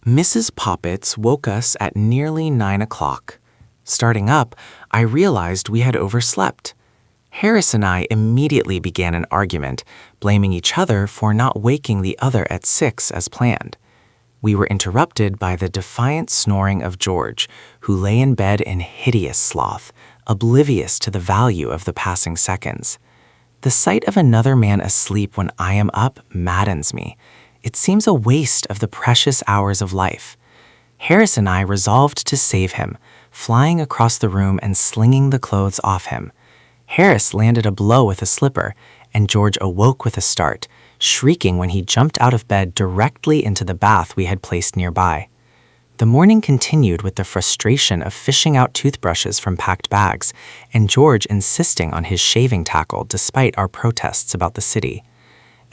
Mrs. Poppets woke us at nearly 9 o'clock. Starting up, I realized we had overslept. Harris and I immediately began an argument, blaming each other for not waking the other at 6 as planned. We were interrupted by the defiant snoring of George, who lay in bed in hideous sloth, oblivious to the value of the passing seconds. The sight of another man asleep when I am up maddens me. It seems a waste of the precious hours of life. Harris and I resolved to save him, flying across the room and slinging the clothes off him. Harris landed a blow with a slipper, and George awoke with a start, shrieking when he jumped out of bed directly into the bath we had placed nearby. The morning continued with the frustration of fishing out toothbrushes from packed bags, and George insisting on his shaving tackle despite our protests about the city.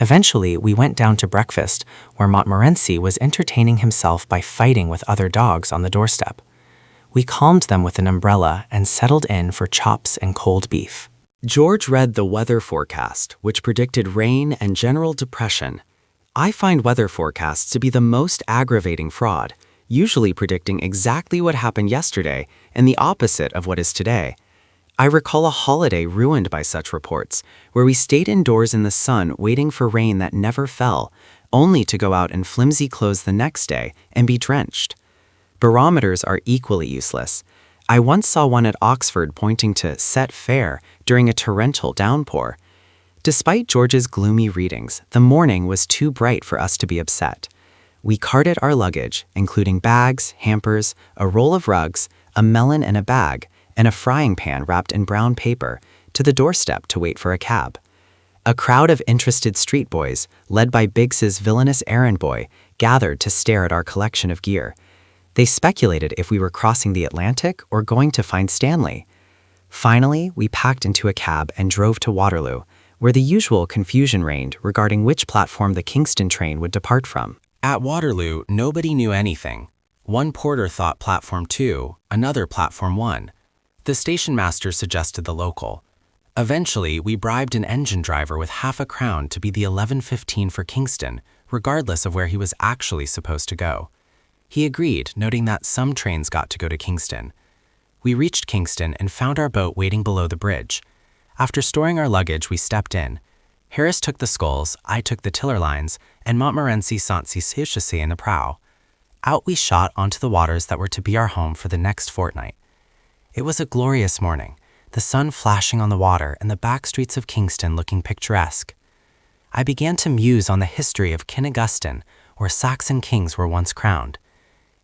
Eventually, we went down to breakfast, where Montmorency was entertaining himself by fighting with other dogs on the doorstep. We calmed them with an umbrella and settled in for chops and cold beef. George read the weather forecast, which predicted rain and general depression. I find weather forecasts to be the most aggravating fraud, usually predicting exactly what happened yesterday and the opposite of what is today. I recall a holiday ruined by such reports, where we stayed indoors in the sun waiting for rain that never fell, only to go out in flimsy clothes the next day and be drenched. Barometers are equally useless. I once saw one at Oxford pointing to set fair during a torrential downpour. Despite George's gloomy readings, the morning was too bright for us to be upset. We carted our luggage, including bags, hampers, a roll of rugs, a melon and a bag, and a frying pan wrapped in brown paper, to the doorstep to wait for a cab. A crowd of interested street boys, led by Biggs's villainous errand boy, gathered to stare at our collection of gear. They speculated if we were crossing the Atlantic or going to find Stanley. Finally, we packed into a cab and drove to Waterloo, where the usual confusion reigned regarding which platform the Kingston train would depart from. At Waterloo, nobody knew anything. One porter thought Platform 2, another Platform 1. The station master suggested the local. Eventually, we bribed an engine driver with £50 to be the 11:15 for Kingston, regardless of where he was actually supposed to go. He agreed, noting that some trains got to go to Kingston. We reached Kingston and found our boat waiting below the bridge. After storing our luggage, we stepped in. Harris took the sculls, I took the tiller lines, and Montmorency sat in the prow. Out we shot onto the waters that were to be our home for the next fortnight. It was a glorious morning, the sun flashing on the water and the back streets of Kingston looking picturesque. I began to muse on the history of Kinneguston, where Saxon kings were once crowned.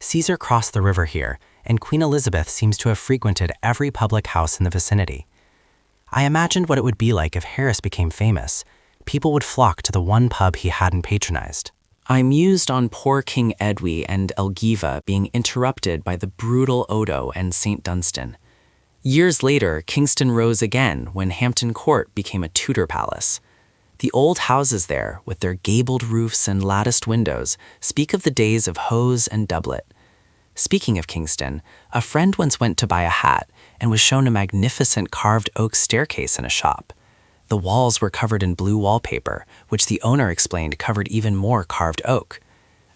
Caesar crossed the river here, and Queen Elizabeth seems to have frequented every public house in the vicinity. I imagined what it would be like if Harris became famous. People would flock to the one pub he hadn't patronized. I mused on poor King Edwy and Elgiva being interrupted by the brutal Odo and St. Dunstan. Years later, Kingston rose again when Hampton Court became a Tudor palace. The old houses there, with their gabled roofs and latticed windows, speak of the days of hose and doublet. Speaking of Kingston, a friend once went to buy a hat and was shown a magnificent carved oak staircase in a shop. The walls were covered in blue wallpaper, which the owner explained covered even more carved oak.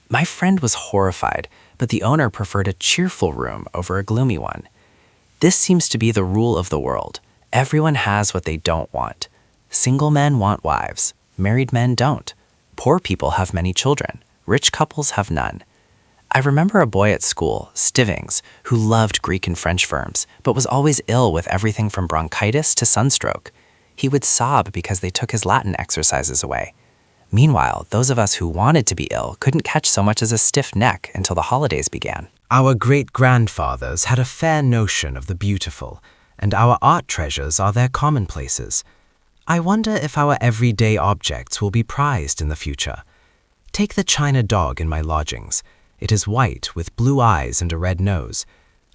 My friend was horrified, but the owner preferred a cheerful room over a gloomy one. This seems to be the rule of the world. Everyone has what they don't want. Single men want wives. Married men don't. Poor people have many children. Rich couples have none. I remember a boy at school, Stivings, who loved Greek and French verbs, but was always ill with everything from bronchitis to sunstroke. He would sob because they took his Latin exercises away. Meanwhile, those of us who wanted to be ill couldn't catch so much as a stiff neck until the holidays began. Our great-grandfathers had a fair notion of the beautiful, and our art treasures are their commonplaces. I wonder if our everyday objects will be prized in the future. Take the china dog in my lodgings. It is white with blue eyes and a red nose.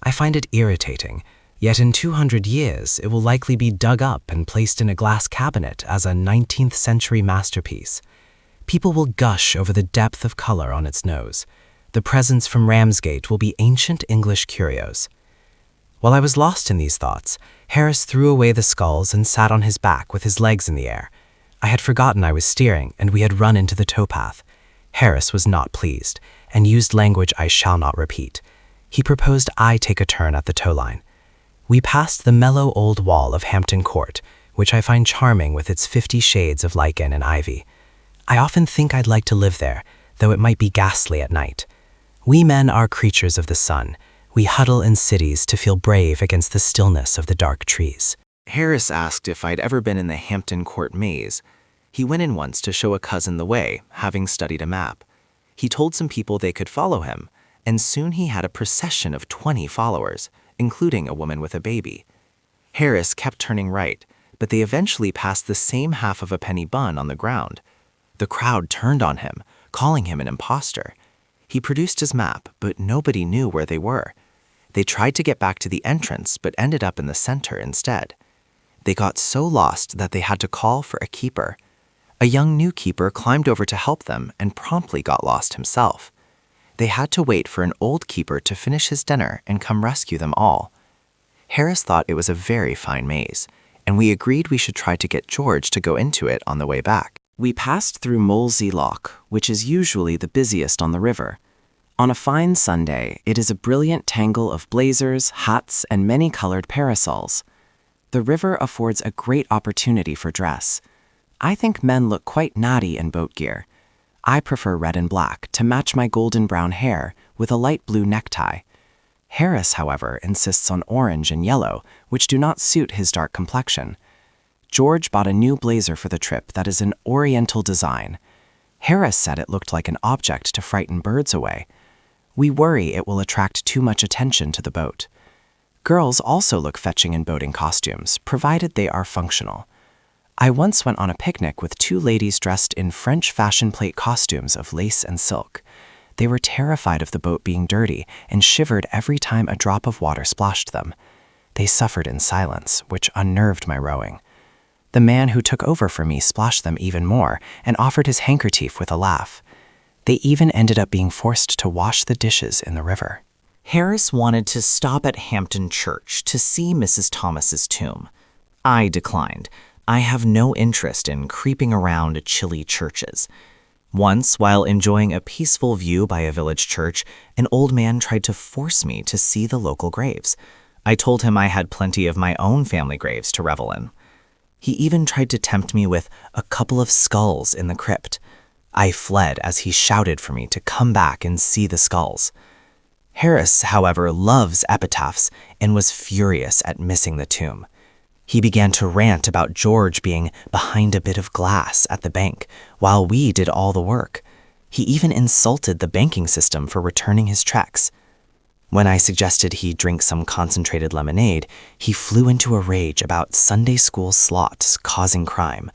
I find it irritating, yet in 200 years it will likely be dug up and placed in a glass cabinet as a 19th century masterpiece. People will gush over the depth of color on its nose. The presents from Ramsgate will be ancient English curios. While I was lost in these thoughts, Harris threw away the sculls and sat on his back with his legs in the air. I had forgotten I was steering, and we had run into the towpath. Harris was not pleased, and used language I shall not repeat. He proposed I take a turn at the tow line. We passed the mellow old wall of Hampton Court, which I find charming with its 50 shades of lichen and ivy. I often think I'd like to live there, though it might be ghastly at night. We men are creatures of the sun. We huddle in cities to feel brave against the stillness of the dark trees. Harris asked if I'd ever been in the Hampton Court maze. He went in once to show a cousin the way, having studied a map. He told some people they could follow him, and soon he had a procession of 20 followers, including a woman with a baby. Harris kept turning right, but they eventually passed the same half of a penny bun on the ground. The crowd turned on him, calling him an imposter. He produced his map, but nobody knew where they were. They tried to get back to the entrance, but ended up in the center instead. They got so lost that they had to call for a keeper. A young new keeper climbed over to help them and promptly got lost himself. They had to wait for an old keeper to finish his dinner and come rescue them all. Harris thought it was a very fine maze, and we agreed we should try to get George to go into it on the way back. We passed through Molesey Loch, which is usually the busiest on the river. On a fine Sunday, it is a brilliant tangle of blazers, hats, and many-colored parasols. The river affords a great opportunity for dress. I think men look quite naughty in boat gear. I prefer red and black to match my golden brown hair with a light blue necktie. Harris, however, insists on orange and yellow, which do not suit his dark complexion. George bought a new blazer for the trip that is an oriental design. Harris said it looked like an object to frighten birds away. We worry it will attract too much attention to the boat. Girls also look fetching in boating costumes, provided they are functional. I once went on a picnic with 2 ladies dressed in French fashion plate costumes of lace and silk. They were terrified of the boat being dirty and shivered every time a drop of water splashed them. They suffered in silence, which unnerved my rowing. The man who took over for me splashed them even more and offered his handkerchief with a laugh. They even ended up being forced to wash the dishes in the river. Harris wanted to stop at Hampton Church to see Mrs. Thomas's tomb. I declined. I have no interest in creeping around chilly churches. Once, while enjoying a peaceful view by a village church, an old man tried to force me to see the local graves. I told him I had plenty of my own family graves to revel in. He even tried to tempt me with a couple of skulls in the crypt. I fled as he shouted for me to come back and see the skulls. Harris, however, loves epitaphs and was furious at missing the tomb. He began to rant about George being behind a bit of glass at the bank while we did all the work. He even insulted the banking system for returning his checks. When I suggested he drink some concentrated lemonade, he flew into a rage about Sunday school slots causing crime.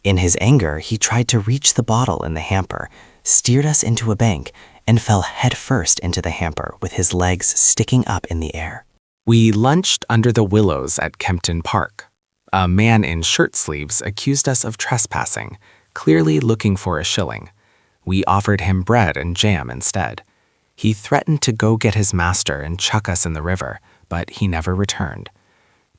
In his anger, he tried to reach the bottle in the hamper, steered us into a bank, and fell headfirst into the hamper with his legs sticking up in the air. We lunched under the willows at Kempton Park. A man in shirt sleeves accused us of trespassing, clearly looking for a shilling. We offered him bread and jam instead. He threatened to go get his master and chuck us in the river, but he never returned.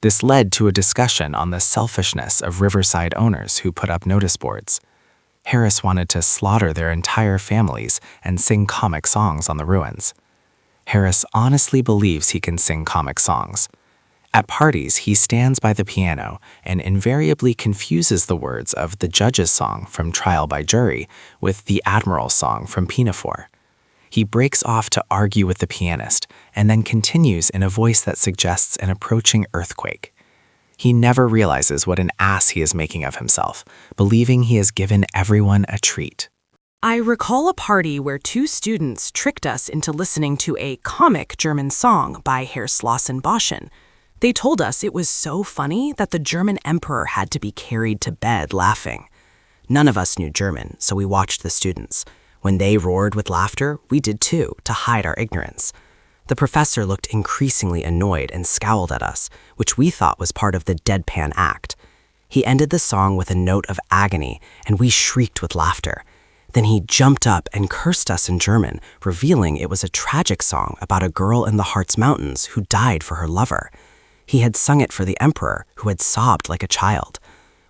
This led to a discussion on the selfishness of riverside owners who put up notice boards. Harris wanted to slaughter their entire families and sing comic songs on the ruins. Harris honestly believes he can sing comic songs. At parties, he stands by the piano and invariably confuses the words of the Judge's song from Trial by Jury with the Admiral's song from Pinafore. He breaks off to argue with the pianist and then continues in a voice that suggests an approaching earthquake. He never realizes what an ass he is making of himself, believing he has given everyone a treat. I recall a party where 2 students tricked us into listening to a comic German song by Herr Slausen-Boschen. They told us it was so funny that the German emperor had to be carried to bed laughing. None of us knew German, so we watched the students. When they roared with laughter, we did too, to hide our ignorance. The professor looked increasingly annoyed and scowled at us, which we thought was part of the deadpan act. He ended the song with a note of agony, and we shrieked with laughter. Then he jumped up and cursed us in German, revealing it was a tragic song about a girl in the Harz Mountains who died for her lover. He had sung it for the emperor, who had sobbed like a child.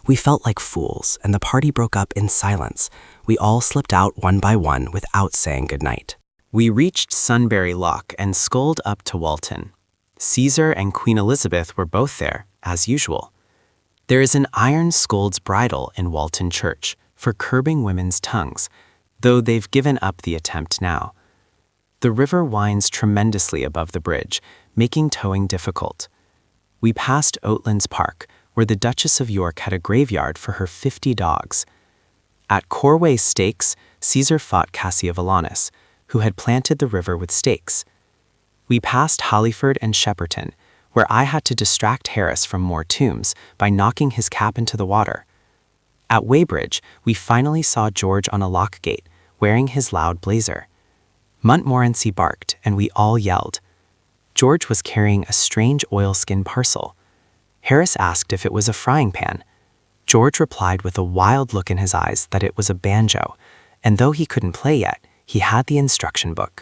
We felt like fools, and the party broke up in silence. We all slipped out one by one without saying goodnight. We reached Sunbury Lock and sculled up to Walton. Caesar and Queen Elizabeth were both there, as usual. There is an iron scold's bridle in Walton Church for curbing women's tongues, though they've given up the attempt now. The river winds tremendously above the bridge, making towing difficult. We passed Oatlands Park, where the Duchess of York had a graveyard for her 50 dogs. At Corway Stakes, Caesar fought Cassivellaunus, who had planted the river with stakes. We passed Hollyford and Shepperton, where I had to distract Harris from more tombs by knocking his cap into the water. At Weybridge, we finally saw George on a lock gate, wearing his loud blazer. Montmorency barked, and we all yelled. George was carrying a strange oilskin parcel. Harris asked if it was a frying pan. George replied with a wild look in his eyes that it was a banjo, and though he couldn't play yet, he had the instruction book.